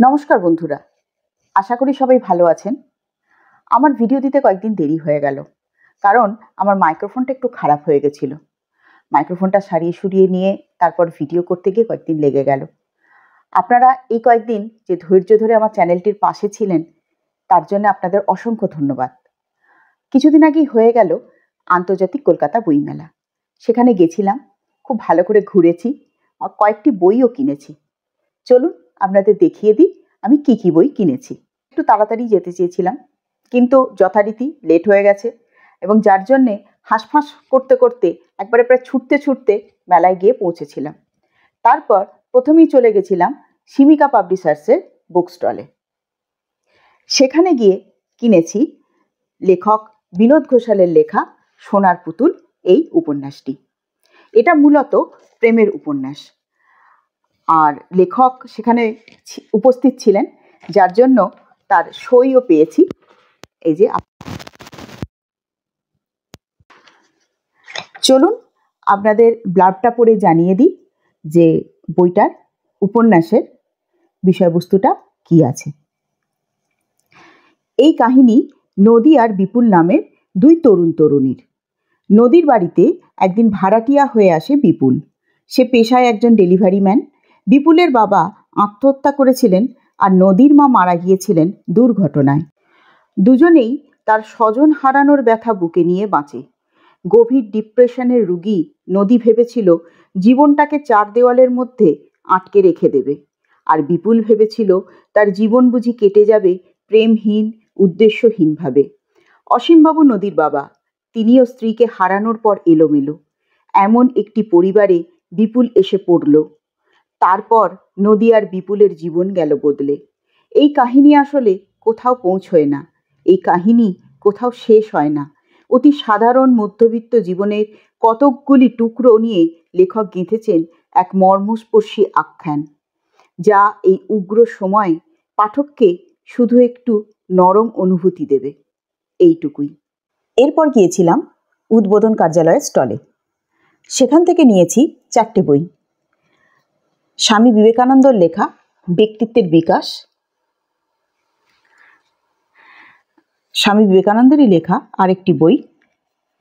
নমস্কার বন্ধুরা, আশা করি সবাই ভালো আছেন। আমার ভিডিও দিতে কয়েকদিন দেরি হয়ে গেল, কারণ আমার মাইক্রোফোনটা একটু খারাপ হয়ে গেছিল। মাইক্রোফোনটা সারিয়ে সুরিয়ে নিয়ে তারপর ভিডিও করতে গিয়ে কয়েকদিন লেগে গেল। আপনারা এই কয়েকদিন যে ধৈর্য ধরে আমার চ্যানেলটির পাশে ছিলেন, তার জন্য আপনাদের অসংখ্য ধন্যবাদ। কিছুদিন আগেই হয়ে গেল আন্তর্জাতিক কলকাতা বইমেলা। সেখানে গেছিলাম, খুব ভালো করে ঘুরেছি, আর কয়েকটি বইও কিনেছি। চলুন আপনাদের দেখিয়ে দিই আমি কি কি বই কিনেছি। একটু তাড়াতাড়ি যেতে চেয়েছিলাম, কিন্তু যথারীতি লেট হয়ে গেছে, এবং যার জন্যে হাঁসফাঁস করতে করতে একবারে প্রায় ছুটতে ছুটতে মেলায় গিয়ে পৌঁছেছিলাম। তারপর প্রথমেই চলে গেছিলাম শিমিকা পাবলিশার্সের বুক স্টলে। সেখানে গিয়ে কিনেছি লেখক বিনোদ ঘোষালের লেখা সোনার পুতুল এই উপন্যাসটি। এটা মূলত প্রেমের উপন্যাস, আর লেখক সেখানে উপস্থিত ছিলেন, যার জন্য তার সইও পেয়েছি। এই যে, চলুন আপনাদের ব্লার্বটা পড়ে জানিয়ে দিই যে বইটার উপন্যাসের বিষয়বস্তুটা কি আছে। এই কাহিনী নদী আর বিপুল নামের দুই তরুণ তরুণীর। নদীর বাড়িতে একদিন ভাড়াটিয়া হয়ে আসে বিপুল। সে পেশায় একজন ডেলিভারি ম্যান। বিপুলের বাবা আত্মহত্যা করেছিলেন, আর নদীর মা মারা গিয়েছিলেন দুর্ঘটনায়। দুজনেই তার স্বজন হারানোর ব্যথা বুকে নিয়ে বাঁচে। গভীর ডিপ্রেশনের রুগী নদী ভেবেছিল জীবনটাকে চার দেওয়ালের মধ্যে আটকে রেখে দেবে, আর বিপুল ভেবেছিল তার জীবন বুঝি কেটে যাবে প্রেমহীন উদ্দেশ্যহীনভাবে। অসীমবাবু নদীর বাবা, তিনিও স্ত্রীকে হারানোর পর এলোমেলো। এমন একটি পরিবারে বিপুল এসে পড়ল। তারপর নদী আর বিপুলের জীবন গেল বদলে। এই কাহিনী আসলে কোথাও পৌঁছয় না, এই কাহিনী কোথাও শেষ হয় না। অতি সাধারণ মধ্যবিত্ত জীবনের কতকগুলি টুকরো নিয়ে লেখক গেঁথেছেন এক মর্মস্পর্শী আখ্যান, যা এই উগ্র সময় পাঠককে শুধু একটু নরম অনুভূতি দেবে, এইটুকুই। এরপর গিয়েছিলাম উদ্বোধন কার্যালয়ের স্টলে। সেখান থেকে নিয়েছি 4টে বই। স্বামী বিবেকানন্দর লেখা ব্যক্তিত্বের বিকাশ, স্বামী বিবেকানন্দেরই লেখা আরেকটি বই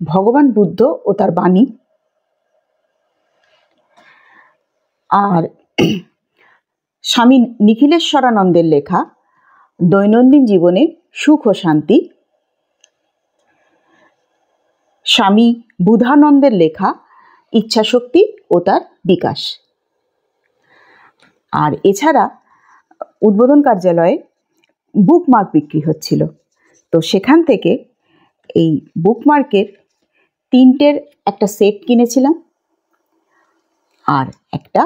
ভগবান বুদ্ধ ও তার বাণী, আর স্বামী নিখিলেশ্বরানন্দের লেখা দৈনন্দিন জীবনে সুখ ও শান্তি, স্বামী বুধানন্দের লেখা ইচ্ছাশক্তি ও তার বিকাশ। আর এছাড়া উদ্বোধন কার্যালয়ে বুকমার্ক বিক্রি হচ্ছিল, তো সেখান থেকে এই বুকমার্কের 3টের একটা সেট কিনেছিলাম, আর একটা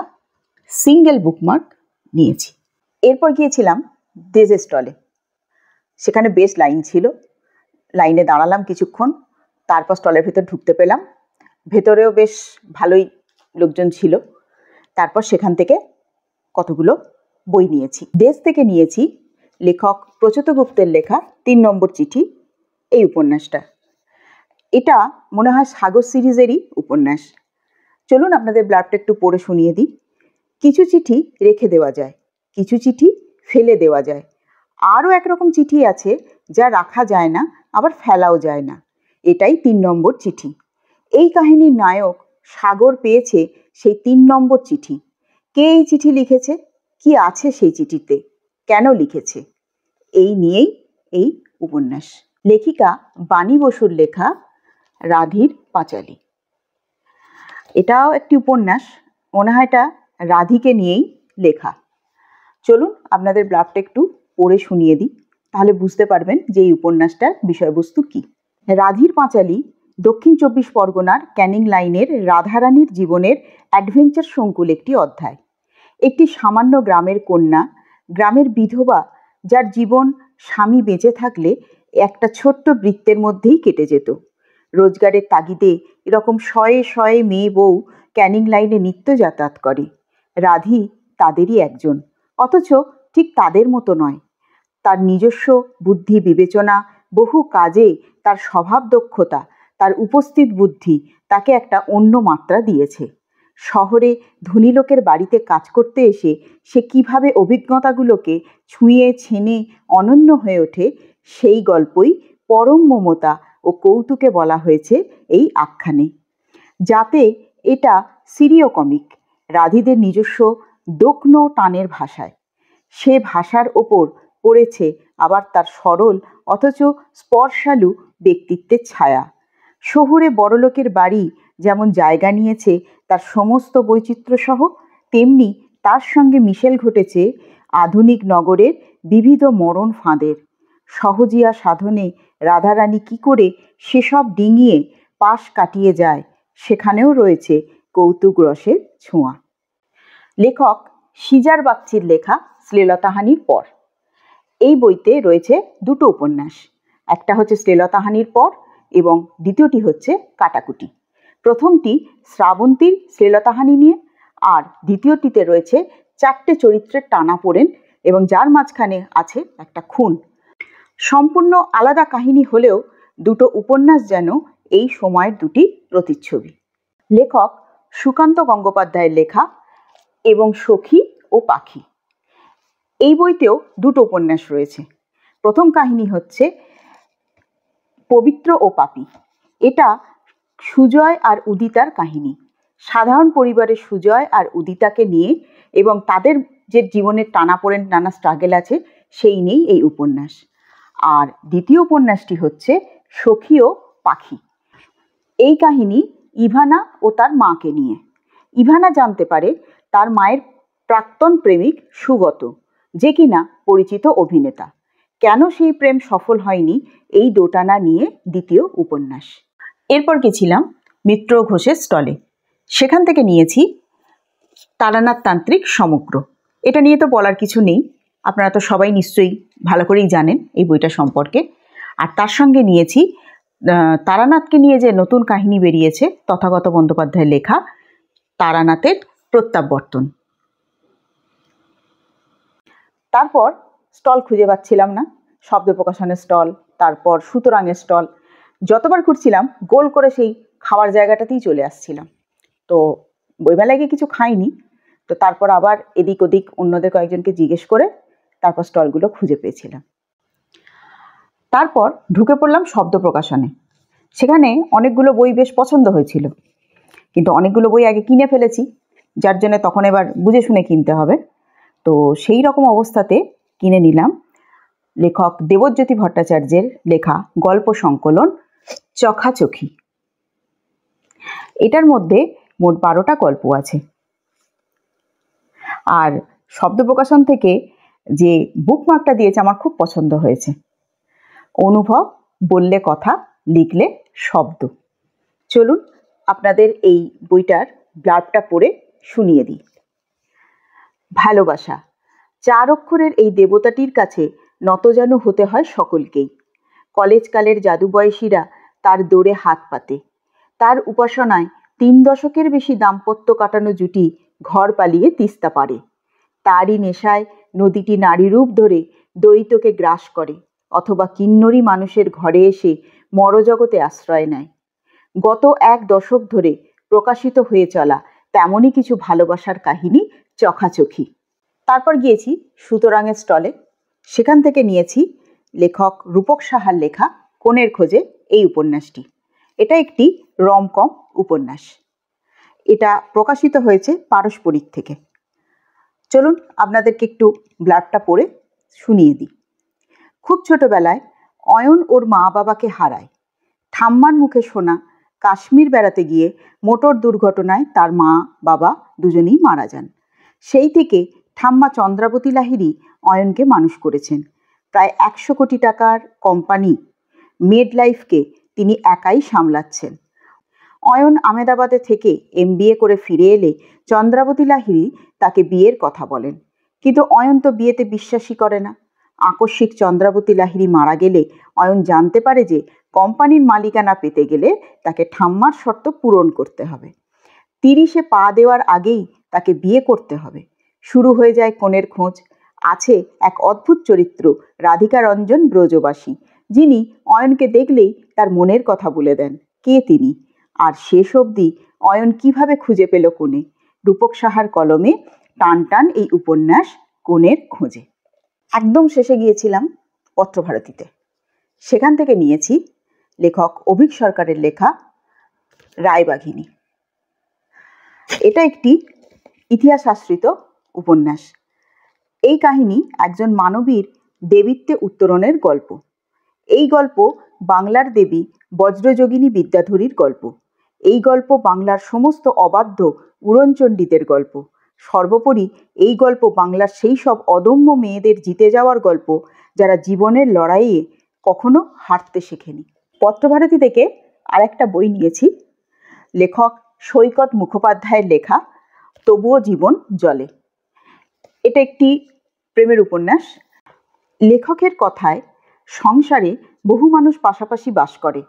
সিঙ্গেল বুকমার্ক নিয়েছি। এরপর গিয়েছিলাম দেজের স্টলে। সেখানে বেশ লাইন ছিল, লাইনে দাঁড়ালাম কিছুক্ষণ, তারপর স্টলের ভেতর ঢুকতে পেলাম। ভেতরেও বেশ ভালোই লোকজন ছিল। তারপর সেখান থেকে কতগুলো বই নিয়েছি। দেশ থেকে নিয়েছি লেখক প্রচুত গুপ্তের লেখা 3 নম্বর চিঠি, এই উপন্যাসটা। এটা মনে হয় সাগর সিরিজেরই উপন্যাস। চলুন আপনাদের ব্লার্বটা একটু পড়ে শুনিয়ে দিই। কিছু চিঠি রেখে দেওয়া যায়, কিছু চিঠি ফেলে দেওয়া যায়, আরও একরকম চিঠি আছে যা রাখা যায় না, আবার ফেলাও যায় না। এটাই 3 নম্বর চিঠি। এই কাহিনীর নায়ক সাগর পেয়েছে সেই 3 নম্বর চিঠি। কে এই চিঠি লিখেছে, কি আছে সেই চিঠিতে, কেন লিখেছে, এই নিয়েই এই উপন্যাস। লেখিকা বাণী বসুর লেখা রাধির পাঁচালী। এটাও একটি উপন্যাস, মনে হয় এটা রাধিকে নিয়েই লেখা। চলুন আপনাদের ব্লার্বটা একটু পড়ে শুনিয়ে দিই, তাহলে বুঝতে পারবেন যে এই উপন্যাসটার বিষয়বস্তু কী। রাধির পাঁচালী দক্ষিণ 24 পরগনার ক্যানিং লাইনের রাধারানীর জীবনের অ্যাডভেঞ্চার সংকুল একটি অধ্যায়। একটি সামান্য গ্রামের কন্যা, গ্রামের বিধবা, যার জীবন স্বামী বেঁচে থাকলে একটা ছোট্ট বৃত্তের মধ্যেই কেটে যেত। রোজগারের তাগিদে এরকম শয়ে শয়ে মেয়ে বউ ক্যানিং লাইনে নিত্য যাতায়াত করে। রাধি তাদেরই একজন, অথচ ঠিক তাদের মতো নয়। তার নিজস্ব বুদ্ধি বিবেচনা, বহু কাজে তার স্বভাব দক্ষতা, তার উপস্থিত বুদ্ধি তাকে একটা অন্য মাত্রা দিয়েছে। শহরে ধনী লোকের বাড়িতে কাজ করতে এসে সে কিভাবে অভিজ্ঞতাগুলোকে ছুঁয়ে ছেনে অনন্য হয়ে ওঠে, সেই গল্পই পরম মমতা ও কৌতুকে বলা হয়েছে এই আখ্যানে। যাতে এটা সিরিয় কমিক, রাধিদের নিজস্ব দোকন টানের ভাষায়। সে ভাষার ওপর পড়েছে আবার তার সরল অথচ স্পর্শালু ব্যক্তিত্বের ছায়া। শহুরে বড়লোকের বাড়ি যেমন জায়গা নিয়েছে তার সমস্ত বৈচিত্র্যসহ, তেমনি তার সঙ্গে মিশেল ঘটেছে আধুনিক নগরের বিবিধ মরণ ফাঁদের। সহজিয়া সাধনে রাধারানী কী করে সেসব ডিঙিয়ে পাশ কাটিয়ে যায়, সেখানেও রয়েছে কৌতুক রসের ছোঁয়া। লেখক সিজার বাগচির লেখা শ্লীলতাহানির পর। এই বইতে রয়েছে দুটো উপন্যাস, একটা হচ্ছে শ্লীলতাহানির পর এবং দ্বিতীয়টি হচ্ছে কাটাকুটি। প্রথমটি শ্রাবন্তীর শ্লীলতাহানি নিয়ে, আর দ্বিতীয়টিতে রয়েছে 4টে চরিত্রের টানাপোড়েন এবং যার মাঝখানে আছে একটা খুন। সম্পূর্ণ আলাদা কাহিনী হলেও দুটো উপন্যাস যেন এই সময়ের দুটি প্রতিচ্ছবি। লেখক সুকান্ত গঙ্গোপাধ্যায়ের লেখা এবং সখী ও পাখি। এই বইতেও দুটো উপন্যাস রয়েছে। প্রথম কাহিনী হচ্ছে পবিত্র ও পাপী। এটা সুজয় আর উদিতার কাহিনী। সাধারণ পরিবারের সুজয় আর উদিতাকে নিয়ে এবং তাদের যে জীবনের টানাপোড়েন নানা স্ট্রাগল আছে সেই নিয়েই এই উপন্যাস। আর দ্বিতীয় উপন্যাসটি হচ্ছে সখী ও পাখি। এই কাহিনী ইভানা ও তার মাকে নিয়ে। ইভানা জানতে পারে তার মায়ের প্রাক্তন প্রেমিক সুগত, যে কিনা পরিচিত অভিনেতা। কেন সেই প্রেম সফল হয়নি, এই দোটানা নিয়ে দ্বিতীয় উপন্যাস। এরপর গেছিলাম মিত্র ঘোষের স্টলে। সেখান থেকে নিয়েছি তারানাথ তান্ত্রিক সমগ্র। এটা নিয়ে তো বলার কিছু নেই, আপনারা তো সবাই নিশ্চয়ই ভালো করেই জানেন এই বইটা সম্পর্কে। আর তার সঙ্গে নিয়েছি তারানাথকে নিয়ে যে নতুন কাহিনী বেরিয়েছে তথাগত বন্দ্যোপাধ্যায়ের লেখা তারানাথের প্রত্যাবর্তন। তারপর স্টল খুঁজে পাচ্ছিলাম না, শব্দ প্রকাশনের স্টল, তারপর সুতরাংয়ের স্টল। যতবার ঘুরছিলাম গোল করে সেই খাওয়ার জায়গাটাতেই চলে আসছিলাম। তো বইমেলায় গিয়ে কিছু খাইনি, তো তারপর আবার এদিক ওদিক অন্যদের কয়েকজনকে জিজ্ঞেস করে তারপর স্টলগুলো খুঁজে পেয়েছিলাম। তারপর ঢুকে পড়লাম শব্দ প্রকাশনে। সেখানে অনেকগুলো বই বেশ পছন্দ হয়েছিল, কিন্তু অনেকগুলো বই আগে কিনে ফেলেছি, যার জন্য তখন এবার বুঝে শুনে কিনতে হবে। তো সেই রকম অবস্থাতে কিনে নিলাম লেখক দেবজ্যোতি ভট্টাচার্যের লেখা গল্প সংকলন চখাচখি। এটার মধ্যে মোট 12টা গল্প আছে। আর শব্দ প্রকাশন থেকে যে বুকমার্কটা দিয়েছে আমার খুব পছন্দ হয়েছে, অনুভব, বললে কথা, লিখলে শব্দ। চলুন আপনাদের এই বইটার ব্লার্বটা পড়ে শুনিয়ে দিই। ভালোবাসা, 4 অক্ষরের এই দেবতাটির কাছে নতজানু হতে হয় সকলকেই। কলেজকালের জাদুবয়সীরা তার দৌড়ে হাত পাতে। তার উপাসনায় 3 দশকের বেশি দাম্পত্য কাটানো জুটি ঘর পালিয়ে তিস্তা পারে। তারই নেশায় নদীটি নারী রূপ ধরে দ্বৈতকে গ্রাস করে, অথবা কিন্নরী মানুষের ঘরে এসে মরজগতে আশ্রয় নেয়। গত 1 দশক ধরে প্রকাশিত হয়ে চলা তেমনই কিছু ভালোবাসার কাহিনী চখাচখি। তারপর গিয়েছি সুতরাংয়ের স্টলে। সেখান থেকে নিয়েছি লেখক রূপক সাহার লেখা কোণের খোঁজে এই উপন্যাসটি। এটা একটি রমকম উপন্যাস। এটা প্রকাশিত হয়েছে পারস্পরিক থেকে। চলুন আপনাদেরকে একটু ব্লার্বটা পড়ে শুনিয়ে দিই। খুব ছোটবেলায় অয়ন ওর মা বাবাকে হারায়। ঠাম্মার মুখে শোনা কাশ্মীর বেড়াতে গিয়ে মোটর দুর্ঘটনায় তার মা বাবা দুজনেই মারা যান। সেই থেকে ঠাম্মা চন্দ্রাবতী লাহিড়ী অয়নকে মানুষ করেছেন। প্রায় 100 কোটি টাকার কোম্পানি মেড লাইফকে তিনি একাই সামলাচ্ছেন। অয়ন আমেদাবাদে থেকে MBA করে ফিরে এলে চন্দ্রাবতী লাহিড়ী তাকে বিয়ের কথা বলেন, কিন্তু অয়ন তো বিয়েতে বিশ্বাসই করে না। আকস্মিক চন্দ্রাবতী লাহিড়ী মারা গেলে অয়ন জানতে পারে যে কোম্পানির মালিকানা পেতে গেলে তাকে ঠাম্মার শর্ত পূরণ করতে হবে। 30-এ পা দেওয়ার আগেই তাকে বিয়ে করতে হবে। শুরু হয়ে যায় কোণের খোঁজ। আছে এক অদ্ভুত চরিত্র রাধিকা রঞ্জন ব্রজবাসী, যিনি অয়নকে দেখলেই তার মনের কথা বলে দেন। কে তিনি? আর শেষ অবধি অয়ন কিভাবে খুঁজে পেল কোণে। রূপক সাহার কলমে টান টান এই উপন্যাস কোণের খোঁজে। একদম শেষে গিয়েছিলাম পত্রভারতীতে। সেখান থেকে নিয়েছি লেখক অভীক সরকারের লেখা রায়বাঘিনী। এটা একটি ইতিহাস আশ্রিত উপন্যাস। এই কাহিনী একজন মানবীর দেবীত্বে উত্তরণের গল্প। এই গল্প বাংলার দেবী বজ্রযোগিনী বিদ্যাধরীর গল্প। এই গল্প বাংলার সমস্ত অবাধ্য উড়নচণ্ডীদের গল্প। সর্বোপরি এই গল্প বাংলার সেই সব অদম্য মেয়েদের জিতে যাওয়ার গল্প যারা জীবনের লড়াইয়ে কখনো হারতে শেখেনি। পত্রভারতী থেকে আরেকটা বই নিয়েছি, লেখক সৈকত মুখোপাধ্যায়ের লেখা তবুও জীবন জলে। এটা একটি প্রেমের উপন্যাস। লেখকের কথায় সংসারে বহু মানুষ পাশাপাশি বাস করে,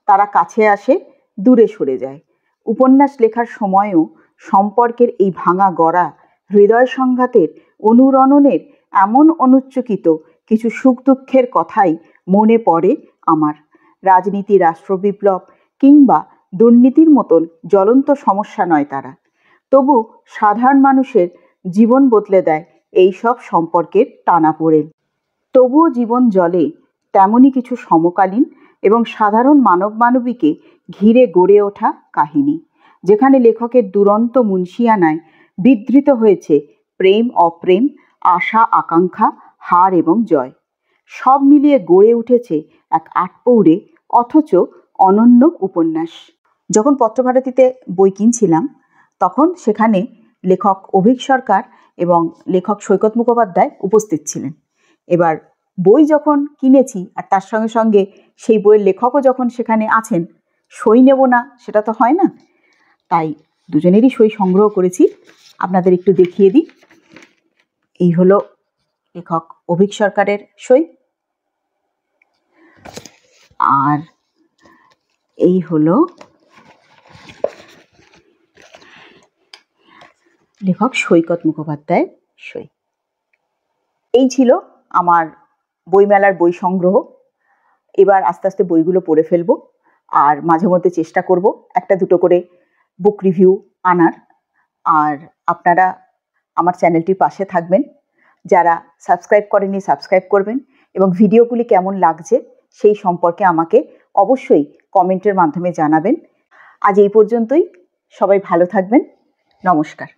তারা কাছে আসে, দূরে সরে যায়। উপন্যাস লেখার সময়ও সম্পর্কের এই ভাঙা গড়া হৃদয় সংঘাতের অনুরণনের এমন অনুচ্চকিত কিছু সুখ দুঃখের কথাই মনে পড়ে আমার। রাজনীতি, রাষ্ট্রবিপ্লব কিংবা দুর্নীতির মতন জ্বলন্ত সমস্যা নয় তারা, তবু সাধারণ মানুষের জীবন বদলে দেয় এই সব সম্পর্কের টানাপোড়েন। তবুও জীবন জলে তেমনই কিছু সমকালীন এবং সাধারণ মানব মানবীকে ঘিরে গড়ে ওঠা কাহিনী, যেখানে লেখকের দুরন্ত মুন্সিয়ানায় বিধৃত হয়েছে প্রেম, অপ্রেম, আশা, আকাঙ্ক্ষা, হার এবং জয়। সব মিলিয়ে গড়ে উঠেছে এক আটপৌরে অথচ অনন্য উপন্যাস। যখন পত্রভারতীতে বই কিনছিলাম তখন সেখানে লেখক অভীক সরকার এবং লেখক সৈকত মুখোপাধ্যায় উপস্থিত ছিলেন। এবার বই যখন কিনেছি আর তার সঙ্গে সঙ্গে সেই বইয়ের লেখকও যখন সেখানে আছেন, সই নেব না সেটা তো হয় না, তাই দুজনেরই সই সংগ্রহ করেছি। আপনাদের একটু দেখিয়ে দিই। এই হলো লেখক অভীক সরকারের সই, আর এই হলো লেখক সৈকত মুখোপাধ্যায়ের সই। এই ছিল আমার বইমেলার বই সংগ্রহ। এবার আস্তে আস্তে বইগুলো পড়ে ফেলবো, আর মাঝে মধ্যে চেষ্টা করব একটা দুটো করে বুক রিভিউ আনার। আর আপনারা আমার চ্যানেলটির পাশে থাকবেন, যারা সাবস্ক্রাইব করেননি সাবস্ক্রাইব করবেন, এবং ভিডিওগুলি কেমন লাগছে সেই সম্পর্কে আমাকে অবশ্যই কমেন্টের মাধ্যমে জানাবেন। আজ এই পর্যন্তই। সবাই ভালো থাকবেন। নমস্কার।